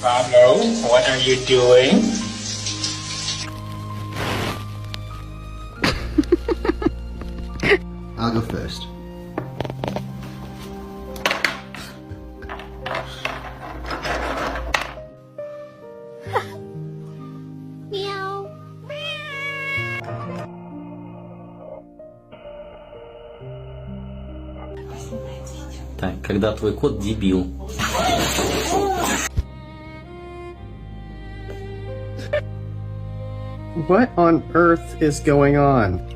Pablo, what are you doing? I'll go first. Так, когда твой кот дебил. What on earth is going on?